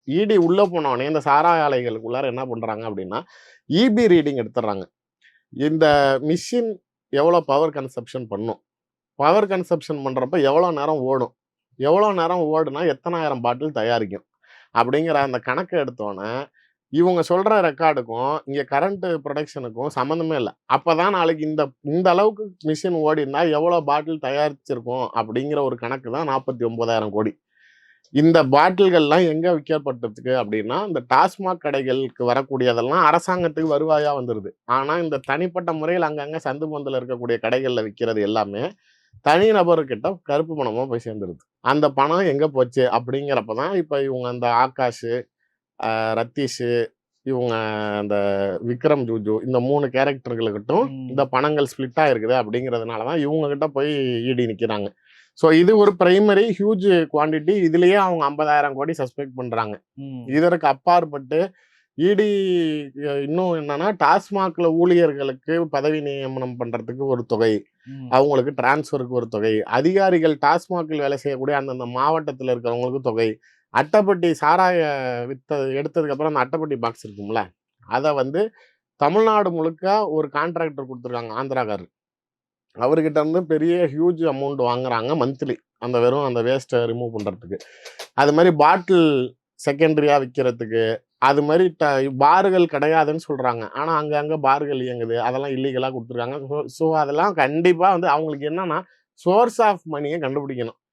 இடி உள்ள போனோடனே இந்த சாராய ஆலைகளுக்குள்ளார என்ன பண்றாங்க அப்படின்னா, இபி ரீடிங் எடுத்துடுறாங்க. இந்த மிஷின் எவ்வளோ பவர் கன்சப்ஷன் பண்ணும்? பவர் கன்சப்ஷன் பண்றப்ப எவ்வளோ நேரம் ஓடும்? எவ்வளோ நேரம் ஓடுனா எத்தனாயிரம் பாட்டில் தயாரிக்கும்? அப்படிங்கிற அந்த கணக்க எடுத்தோனே, இவங்க சொல்ற ரெக்கார்டுக்கும், இங்க கரண்ட் புரொடக்ஷனுக்கும் சம்மந்தமே இல்ல. அப்பதான் நாளைக்கு இந்த இந்த அளவுக்கு மிஷின் ஓடியிருந்தா எவ்வளோ பாட்டில் தயாரிச்சிருக்கும்? அப்படிங்கிற ஒரு கணக்கு தான் 49,000 கோடி. இந்த பாட்டில்கள்லாம் எங்க விற்கப்பட்டிருக்கு அப்படின்னா, இந்த டாஸ்மாக் கடைகளுக்கு வரக்கூடியதெல்லாம் அரசாங்கத்துக்கு வருவாயா வந்துருது. ஆனா, இந்த தனிப்பட்ட முறையில் அங்கங்க சந்து பொந்துல இருக்கக்கூடிய கடைகள்ல விக்கிறது எல்லாமே, தனி நபர்கிட்ட கருப்பு பணமா போய் சேர்ந்துருது. அந்த பணம் எங்க போச்சு? அப்படிங்கிறப்ப தான் இப்ப இவங்க அந்த ஆகாஷு, ரத்தீஷு, இவங்க அந்த விக்ரம் ஜூஜு இந்த 3 கேரக்டர்களுக்கிட்டும் இந்த பணங்கள் ஸ்ப்ளிட் ஆயிருக்குது அப்படிங்கிறதுனால தான் இவங்க கிட்ட போய் இடி நிக்கிறாங்க. ஸோ இது ஒரு பிரைமரி ஹியூஜ் குவான்டிட்டி. இதுலயே அவங்க 50,000 கோடி சஸ்பெக்ட் பண்றாங்க. இதற்கு அப்பாற்பட்டு இடி இன்னும் என்னன்னா, டாஸ்மாக்ல ஊழியர்களுக்கு பதவி நியமனம் பண்றதுக்கு ஒரு தொகை, அவங்களுக்கு டிரான்ஸ்ஃபருக்கு ஒரு தொகை, அதிகாரிகள் டாஸ்மாகில் வேலை செய்யக்கூடிய அந்தந்த மாவட்டத்தில் இருக்கிறவங்களுக்கு தொகை, அட்டைப்பட்டி சாராய எடுத்ததுக்கு அப்புறம் அந்த அட்டைப்பட்டி பாக்ஸ் இருக்கும்ல, அதை வந்து தமிழ்நாடு முழுக்க ஒரு கான்ட்ராக்டர் கொடுத்துருக்காங்க, ஆந்திராக்காரர். அவர்கிட்ட இருந்து பெரிய ஹியூஜ் அமௌண்ட் வாங்குறாங்க மந்த்லி, அந்த வெறும் அந்த வேஸ்ட்டை ரிமூவ் பண்றதுக்கு. அது மாதிரி பாட்டில் செகண்டரியா விற்கிறதுக்கு, அது மாதிரி பார்கள் கிடையாதுன்னு சொல்றாங்க. ஆனா அங்கங்க பார்கள் இயங்குது, அதெல்லாம் இல்லீகலா கொடுத்துருக்காங்க. ஸோ அதெல்லாம் கண்டிப்பா வந்து அவங்களுக்கு என்னன்னா, சோர்ஸ் ஆஃப் மணியை கண்டுபிடிக்கணும்.